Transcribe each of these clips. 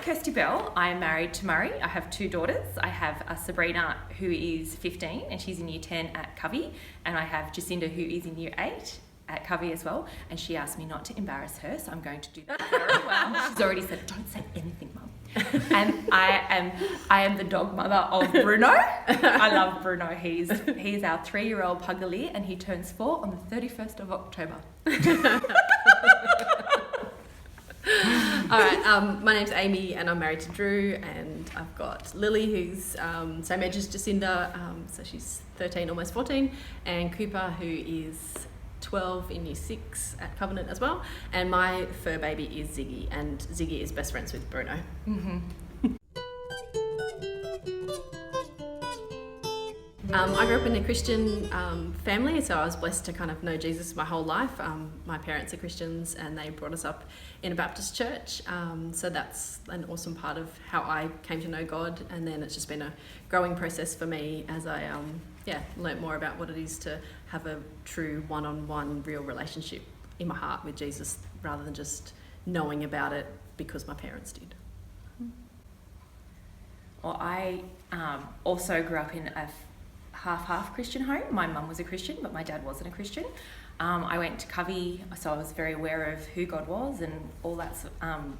Kirsty Bell. I am married to Murray. I have 2 daughters. I have a Sabrina who is 15 and she's in year 10 at Covey, and I have Jacinda who is in year 8 at Covey as well, and she asked me not to embarrass her, so I'm going to do that very well. She's already said, don't say anything, Mum. And I am the dog mother of Bruno. I love Bruno. He's our 3-year-old Puggalee, and he turns 4 on the 31st of October. All right, my name's Aimee and I'm married to Drew, and I've got Lily who's same age as Jacinda, so she's 13, almost 14, and Cooper who is 12 in year 6 at Covenant as well, and my fur baby is Ziggy, and Ziggy is best friends with Bruno. Mm-hmm. I grew up in a Christian family, so I was blessed to kind of know Jesus my whole life. My parents are Christians and they brought us up in a Baptist church, so that's an awesome part of how I came to know God, and then it's just been a growing process for me as I learnt more about what it is to have a true one-on-one real relationship in my heart with Jesus, rather than just knowing about it because my parents did. Well, I also grew up in a half Christian home. My mum was a Christian, but my dad wasn't a Christian. I went to Covey, so I was very aware of who God was and all that,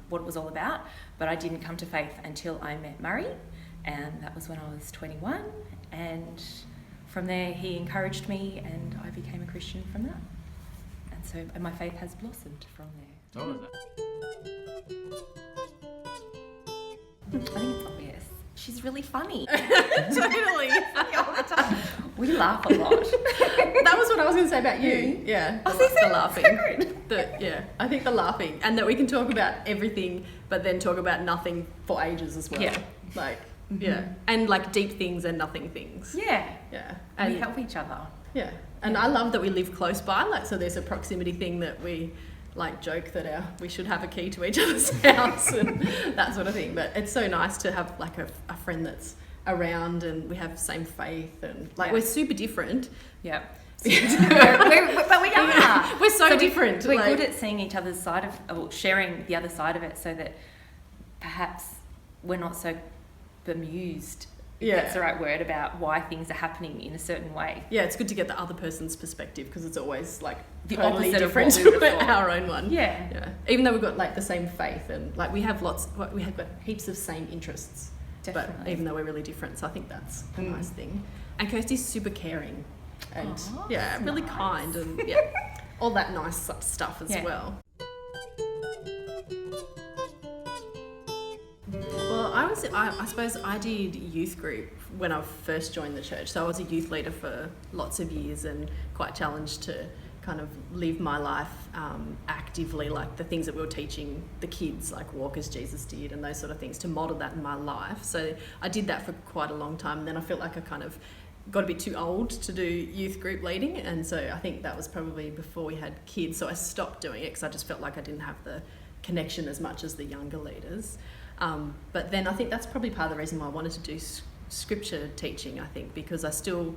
what it was all about. But I didn't come to faith until I met Murray, and that was when I was 21. And from there, he encouraged me, and I became a Christian from that. And my faith has blossomed from there. Oh, I think it's obvious. She's really funny. Totally. Funny all the time. We laugh a lot. That was what I was going to say about you. Yeah. The laughing. I think the laughing, and that we can talk about everything, but then talk about nothing for ages as well. Yeah. And like deep things and nothing things. Yeah. Yeah. And we help each other. Yeah. And I love that we live close by, so there's a proximity thing that we joke that we should have a key to each other's house and that sort of thing. But it's so nice to have a friend that's around, and we have same faith, and we're super different. Yeah. But we are. We're so different. We're good at seeing each other's side or sharing the other side of it, so that perhaps we're not so bemused. Yeah. That's the right word, about why things are happening in a certain way. Yeah, it's good to get the other person's perspective, because it's always the totally opposite different of what we would have to thought. our own one. Yeah. Even though we've got the same faith, and we have got heaps of same interests. Definitely. But even though we're really different, so I think that's a nice thing. And Kirsty's super caring and really nice. kind, and all that nice stuff as well. Well, I suppose I did youth group when I first joined the church. So I was a youth leader for lots of years, and quite challenged to kind of live my life actively, like the things that we were teaching the kids, like walk as Jesus did and those sort of things, to model that in my life. So I did that for quite a long time, and then I felt like I kind of got a bit too old to do youth group leading, and so I think that was probably before we had kids, so I stopped doing it because I just felt like I didn't have the connection as much as the younger leaders. But then I think that's probably part of the reason why I wanted to do scripture teaching, I think, because I still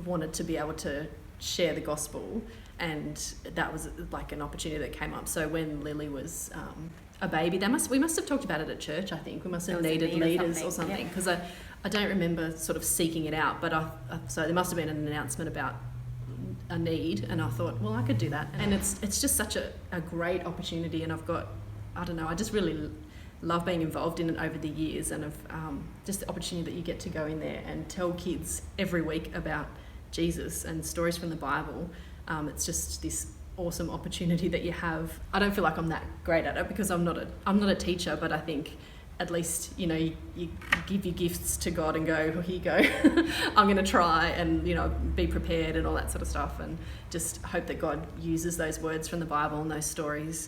wanted to be able to share the gospel, and that was an opportunity that came up. So when Lily was a baby, we must have talked about it at church, I think. We must have needed leaders or something, because I don't remember sort of seeking it out, but so there must have been an announcement about a need, and I thought, well, I could do that. And it's just such a great opportunity, and I just really love being involved in it over the years, and just the opportunity that you get to go in there and tell kids every week about Jesus and stories from the Bible. It's just this awesome opportunity that you have. I don't feel like I'm that great at it because I'm not a teacher, but I think at least you give your gifts to God and go, well, here you go. I'm going to try and be prepared and all that sort of stuff, and just hope that God uses those words from the Bible and those stories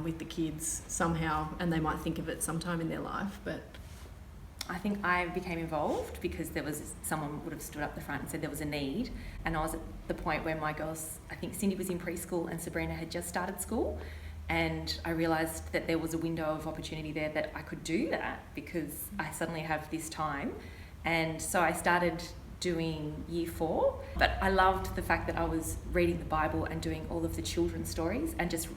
with the kids somehow, and they might think of it sometime in their life. But I think I became involved because someone would have stood up the front and said there was a need, and I was at the point where my girls, I think Cindy was in preschool and Sabrina had just started school, and I realised that there was a window of opportunity there that I could do that because I suddenly have this time. And so I started doing year 4, but I loved the fact that I was reading the Bible and doing all of the children's stories and just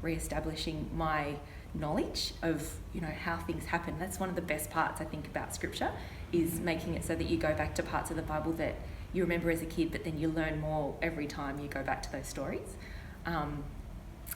re-establishing my knowledge of, you know, how things happen. That's one of the best parts, I think, about scripture, is making it so that you go back to parts of the Bible that you remember as a kid, but then you learn more every time you go back to those stories. And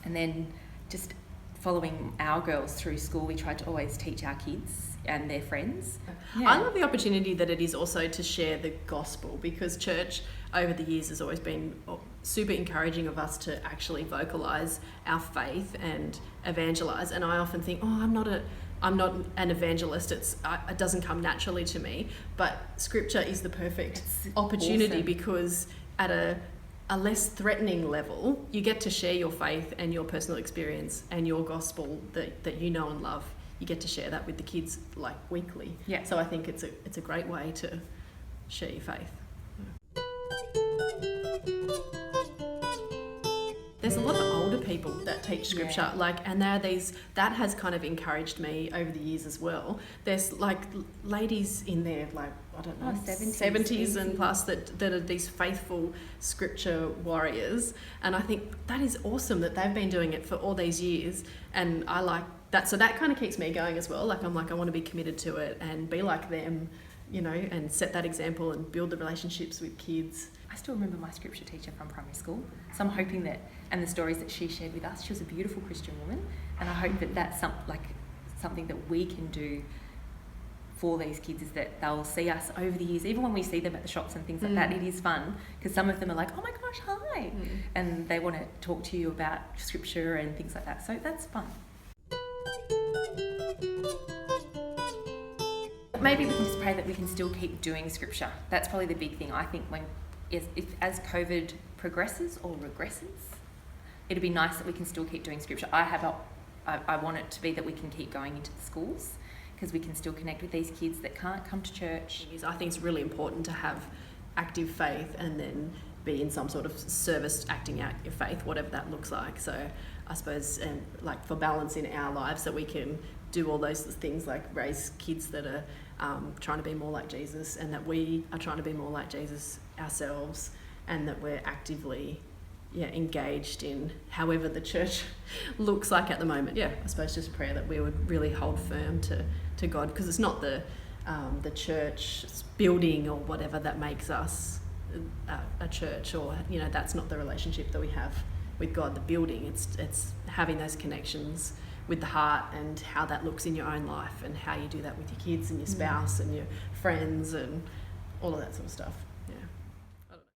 then just following our girls through school, we tried to always teach our kids and their friends. Yeah. I love the opportunity that it is also to share the gospel, because church over the years has always been super encouraging of us to actually vocalise our faith and evangelise. And I often think, I'm not an evangelist. It doesn't come naturally to me. But scripture is the perfect opportunity, because at a less threatening level, you get to share your faith and your personal experience and your gospel that you know and love. You get to share that with the kids like weekly. Yeah. So I think it's a great way to share your faith. There's a lot of older people that teach scripture, and there are these, that has kind of encouraged me over the years as well. There's like ladies in their, like, I don't know, 70s and plus that are these faithful scripture warriors. And I think that is awesome that they've been doing it for all these years. And I like that. So that kind of keeps me going as well. Like, I'm like, I want to be committed to it and be like them, you know, and set that example and build the relationships with kids. I still remember my scripture teacher from primary school, so I'm hoping that, and the stories that she shared with us, she was a beautiful Christian woman, and I hope that that's something that we can do for these kids, is that they'll see us over the years, even when we see them at the shops and things like that. It is fun, because some of them are like, oh my gosh, hi, and they want to talk to you about scripture and things like that, so that's fun. Maybe we can just pray that we can still keep doing scripture. That's probably the big thing. I think as COVID progresses or regresses, it'd be nice that we can still keep doing scripture. I want it to be that we can keep going into the schools, because we can still connect with these kids that can't come to church. I think it's really important to have active faith and then be in some sort of service acting out your faith, whatever that looks like. So I suppose, and like for balance in our lives, that we can do all those things, like raise kids that are trying to be more like Jesus, and that we are trying to be more like Jesus ourselves, and that we're actively engaged in however the church looks like at the moment. I suppose just a prayer that we would really hold firm to God, because it's not the church building or whatever that makes us a church, or, you know, that's not the relationship that we have with God, the building. It's having those connections with the heart, and how that looks in your own life, and how you do that with your kids and your spouse and your friends and all of that sort of stuff.